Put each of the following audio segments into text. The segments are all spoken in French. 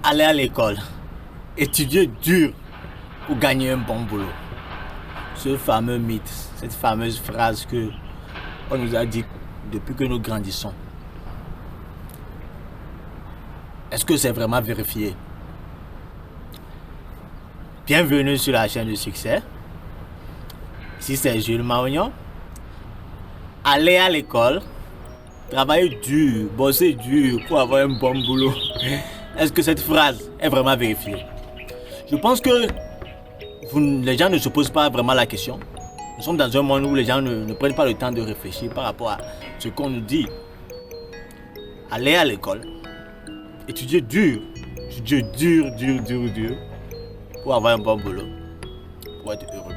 aller à l'école, étudier dur pour gagner un bon boulot. Ce fameux mythe, cette fameuse phrase que on nous a dit depuis que nous grandissons. Est-ce que c'est vraiment vérifié? Bienvenue sur la chaîne de succès. Ici c'est Jules Marignon. Aller à l'école, travailler dur, bosser dur pour avoir un bon boulot. Est-ce que cette phrase est vraiment vérifiée? Je pense que les gens ne se posent pas vraiment la question. Nous sommes dans un monde où les gens ne prennent pas le temps de réfléchir par rapport à ce qu'on nous dit. Aller à l'école, étudier dur, pour avoir un bon boulot, pour être heureux.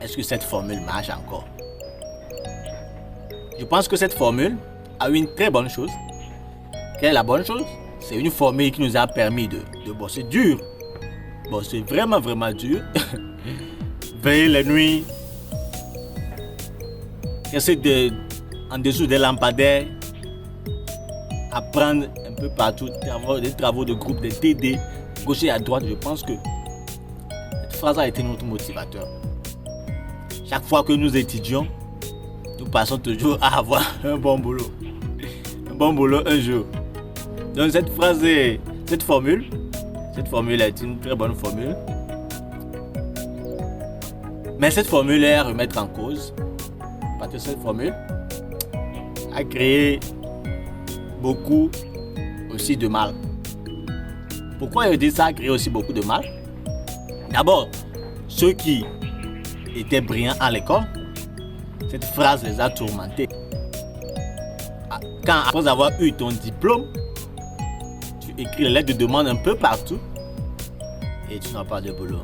Est-ce que cette formule marche encore? Je pense que cette formule a une très bonne chose. Quelle est la bonne chose? C'est une formule qui nous a permis de bosser dur. Bosser vraiment dur. Veiller les nuits. Rester en dessous des lampadaires. Apprendre un peu partout. Des travaux de groupe, des TD. Gauche et à droite, je pense que cette phrase a été notre motivateur. Chaque fois que nous étudions, nous passons toujours à avoir un bon boulot. Un bon boulot un jour. Donc cette formule est une très bonne formule. Mais cette formule est à remettre en cause. Parce que cette formule a créé beaucoup aussi de mal. Pourquoi je dis ça a créé aussi beaucoup de mal? D'abord, ceux qui étaient brillants à l'école, cette phrase les a tourmentés. Quand après avoir eu ton diplôme, tu écris les lettres de demande un peu partout et tu n'as pas de boulot.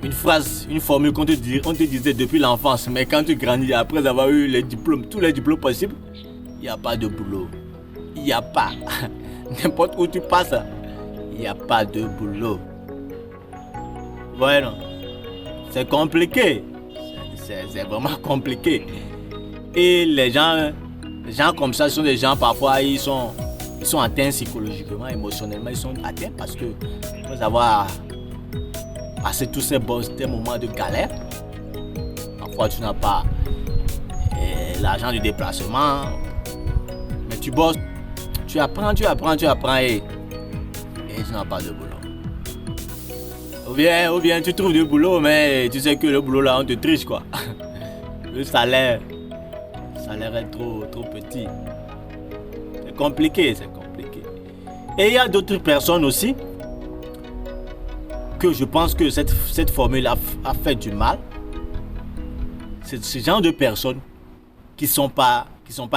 Une formule qu'on te disait depuis l'enfance, mais quand tu grandis, après avoir eu les diplômes, tous les diplômes possibles, il n'y a pas de boulot. Il n'y a pas. N'importe où tu passes, il n'y a pas de boulot. Voilà. C'est compliqué. C'est vraiment compliqué. Et les gens comme ça sont des gens, parfois, ils sont atteints psychologiquement, émotionnellement, ils sont atteints parce que après avoir passé tous ces moments de galère, parfois tu n'as pas l'argent du déplacement, mais tu bosses, tu apprends et tu n'as pas de boulot. Ou bien tu trouves du boulot, mais tu sais que le boulot là, on te triche quoi. Le salaire est trop petit. C'est compliqué. Et il y a d'autres personnes aussi que je pense que cette formule a fait du mal. C'est ce genre de personnes qui sont pas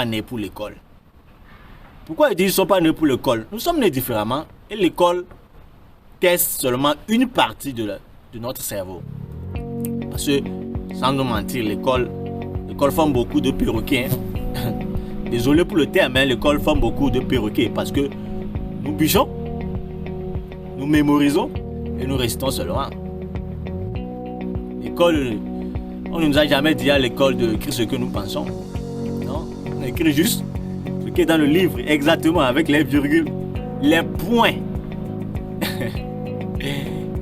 nées pour l'école. Pourquoi ils disent qu'ils ne sont pas nés pour l'école? Nous sommes nés différemment et l'école teste seulement une partie de notre cerveau. Parce que, sans nous mentir, l'école forme beaucoup de perroquets. Désolé pour le terme, mais l'école forme beaucoup de perroquets parce que nous bûchons, nous mémorisons et nous restons seulement. L'école, on ne nous a jamais dit à l'école d'écrire ce que nous pensons. Non, on écrit juste ce qui est dans le livre, exactement, avec les virgules, les points.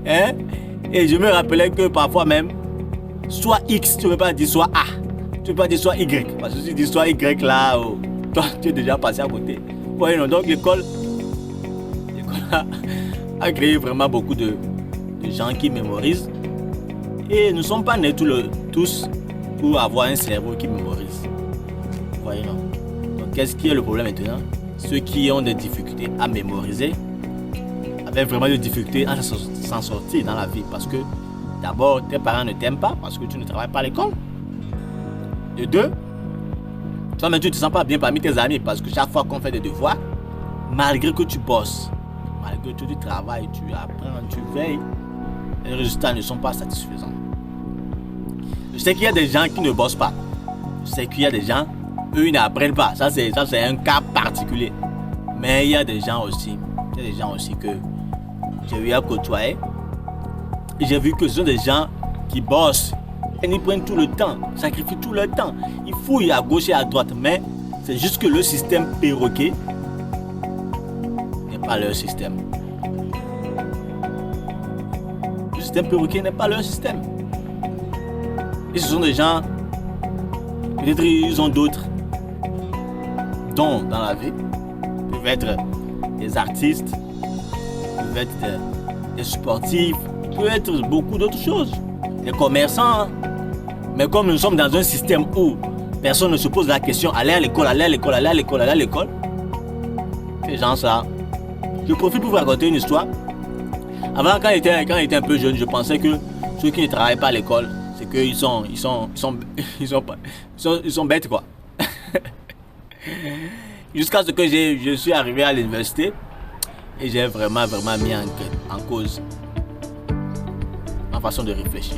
Hein? Et je me rappelais que parfois même, soit X, tu ne peux pas dire soit A. Tu ne peux pas dire soit Y. Parce que si tu dis soit Y là, toi, tu es déjà passé à côté. Ouais, non, donc l'école a créé vraiment beaucoup de gens qui mémorisent. Et nous ne sommes pas nés tous pour avoir un cerveau qui mémorise. Voyez, non. Donc qu'est-ce qui est le problème maintenant? Ceux qui ont des difficultés à mémoriser avaient vraiment des difficultés à s'en sortir dans la vie. Parce que d'abord, tes parents ne t'aiment pas parce que tu ne travailles pas à l'école. De deux, toi-même tu ne te sens pas bien parmi tes amis parce que chaque fois qu'on fait des devoirs, malgré que tu bosses, malgré que tu travailles, tu apprends, tu veilles, les résultats ne sont pas satisfaisants. Je sais qu'il y a des gens qui ne bossent pas. Je sais qu'il y a des gens, eux, ils n'apprennent pas. Ça, c'est un cas particulier. Mais il y a des gens aussi que j'ai eu à côtoyer. Et j'ai vu que ce sont des gens qui bossent. Et ils prennent tout le temps, sacrifient tout le temps. Ils fouillent à gauche et à droite. Mais c'est juste que le système perroquet n'est pas leur système. Le système perroquet n'est pas leur système. Et ce sont des gens, peut-être ils ont d'autres dons dans la vie. Ils peuvent être des artistes, ils peuvent être des sportifs, ils peuvent être beaucoup d'autres choses. Des commerçants. Mais comme nous sommes dans un système où personne ne se pose la question, aller à l'école, aller à l'école, aller à l'école, aller à l'école. Ces gens-là, je profite pour vous raconter une histoire. Avant, quand j'étais un peu jeune, je pensais que ceux qui ne travaillent pas à l'école, c'est qu'ils sont bêtes, quoi. Jusqu'à ce que je suis arrivé à l'université et j'ai vraiment mis en cause ma façon de réfléchir.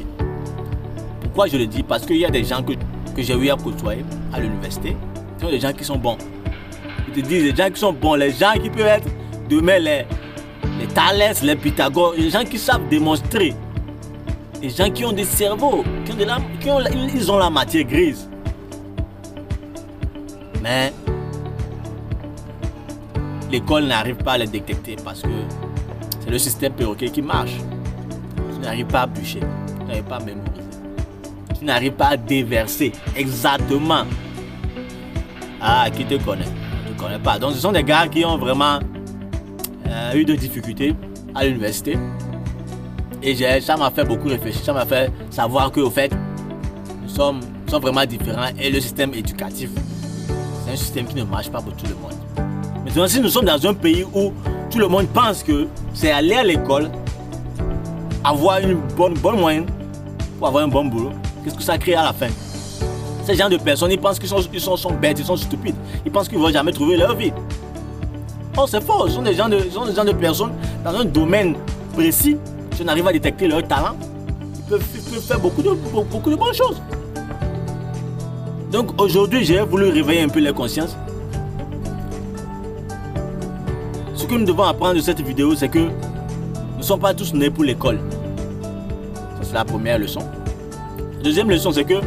Pourquoi je le dis? Parce qu'il y a des gens que j'ai eu à côtoyer à l'université. Ce sont des gens qui sont bons. Je te dis, les gens qui sont bons, les gens qui peuvent être demain les Thalès, les Pythagore, les gens qui savent démontrer. Les gens qui ont des cerveaux, ils ont la matière grise. Mais l'école n'arrive pas à les détecter parce que c'est le système perroquet qui marche. Tu n'arrives pas à bûcher, tu n'arrives pas à mémoriser. Tu n'arrives pas à déverser exactement. Ah, qui te connaît? Je ne connais pas. Donc, ce sont des gars qui ont vraiment eu des difficultés à l'université. Et ça m'a fait beaucoup réfléchir. Ça m'a fait savoir qu'au fait, nous sommes vraiment différents. Et le système éducatif, c'est un système qui ne marche pas pour tout le monde. Maintenant, si nous sommes dans un pays où tout le monde pense que c'est aller à l'école, avoir une bonne moyenne pour avoir un bon boulot, qu'est-ce que ça crée à la fin? Ces gens de personnes, ils pensent qu'ils sont bêtes, ils sont stupides. Ils pensent qu'ils ne vont jamais trouver leur vie. Oh, c'est faux. Ce sont des gens de personnes dans un domaine précis. Si on arrive à détecter leur talent, ils peuvent faire beaucoup de bonnes choses. Donc aujourd'hui, j'ai voulu réveiller un peu les consciences. Ce que nous devons apprendre de cette vidéo, c'est que nous ne sommes pas tous nés pour l'école. Ça, c'est la première leçon. La deuxième leçon, c'est que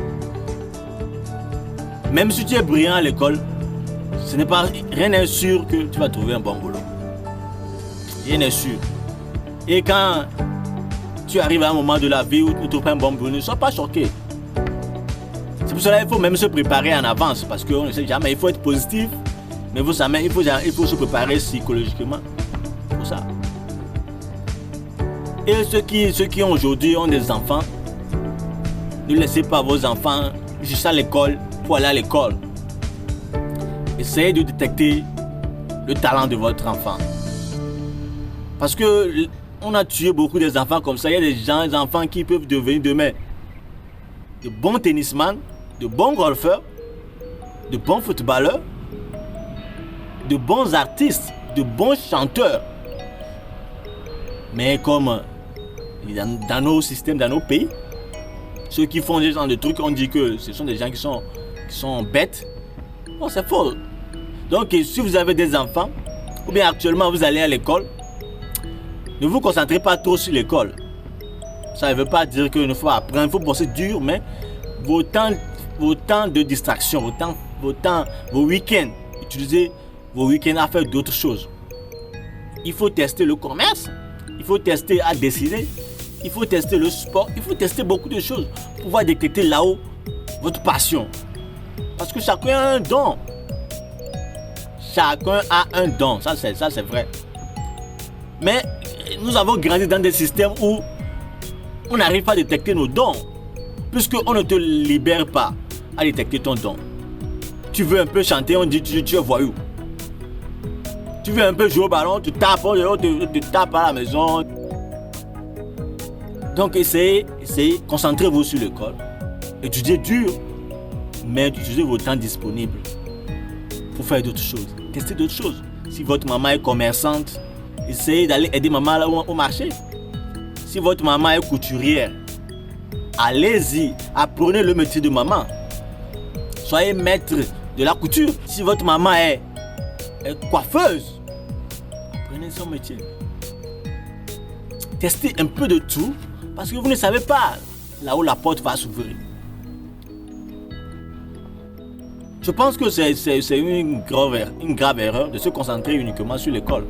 même si tu es brillant à l'école, rien n'est sûr que tu vas trouver un bon boulot. Rien n'est sûr. Et quand tu arrives à un moment de la vie où tu ne trouves pas un bon boulot, ne sois pas choqué. C'est pour cela qu'il faut même se préparer en avance, parce qu'on ne sait jamais, il faut être positif, mais il faut se préparer psychologiquement pour ça. Et ceux qui aujourd'hui ont des enfants, ne laissez pas vos enfants jusqu'à l'école pour aller à l'école. Essayez de détecter le talent de votre enfant. Parce que on a tué beaucoup des enfants comme ça. Il y a des enfants qui peuvent devenir demain de bons tennisman, de bons golfeurs, de bons footballeurs, de bons artistes, de bons chanteurs. Mais comme dans nos systèmes, dans nos pays, ceux qui font des gens de trucs, on dit que ce sont des gens qui sont bêtes. Oh, c'est faux. Donc, si vous avez des enfants, ou bien actuellement vous allez à l'école, ne vous concentrez pas trop sur l'école. Ça ne veut pas dire qu'il faut apprendre, il faut bosser dur, mais vos temps de distraction, vos week-ends, utilisez vos week-ends à faire d'autres choses. Il faut tester le commerce, il faut tester à dessiner, il faut tester le sport, il faut tester beaucoup de choses pour pouvoir détecter là-haut votre passion. Parce que chacun a un don. Chacun a un don, ça c'est vrai. Mais nous avons grandi dans des systèmes où on n'arrive pas à détecter nos dons. Puisqu'on ne te libère pas à détecter ton don. Tu veux un peu chanter, on dit tu es voyou. Tu veux un peu jouer au ballon, tu tapes, on te tape à la maison. Donc essayez, concentrez-vous sur l'école. Étudiez dur, mais utilisez vos temps disponibles pour faire d'autres choses. Testez d'autres choses. Si votre maman est commerçante, essayez d'aller aider maman là au marché. Si votre maman est couturière, allez-y, apprenez le métier de maman. Soyez maître de la couture. Si votre maman est coiffeuse, apprenez son métier. Testez un peu de tout parce que vous ne savez pas là où la porte va s'ouvrir. Je pense que c'est une grave erreur de se concentrer uniquement sur l'école.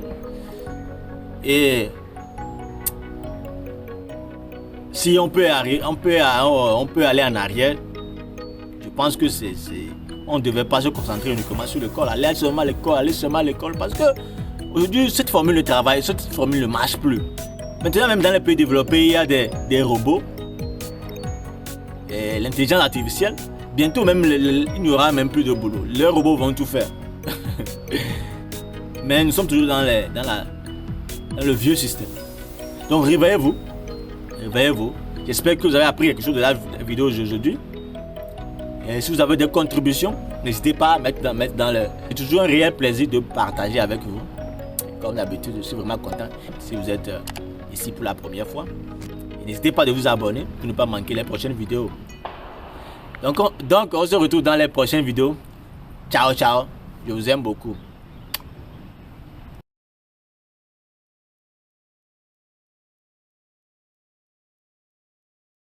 Et si on peut aller en arrière, je pense que on ne devait pas se concentrer uniquement sur l'école. Aller seulement à l'école, parce que aujourd'hui, cette formule ne marche plus. Maintenant, même dans les pays développés, il y a des robots, et l'intelligence artificielle. Bientôt, même, il n'y aura même plus de boulot. Les robots vont tout faire. Mais nous sommes toujours dans le vieux système. Donc, réveillez-vous. J'espère que vous avez appris quelque chose de la vidéo d'aujourd'hui. Et si vous avez des contributions, n'hésitez pas à mettre dans le... C'est toujours un réel plaisir de partager avec vous. Comme d'habitude, je suis vraiment content si vous êtes ici pour la première fois. N'hésitez pas de vous abonner pour ne pas manquer les prochaines vidéos. Donc on se retrouve dans les prochaines vidéos. Ciao, ciao. Je vous aime beaucoup.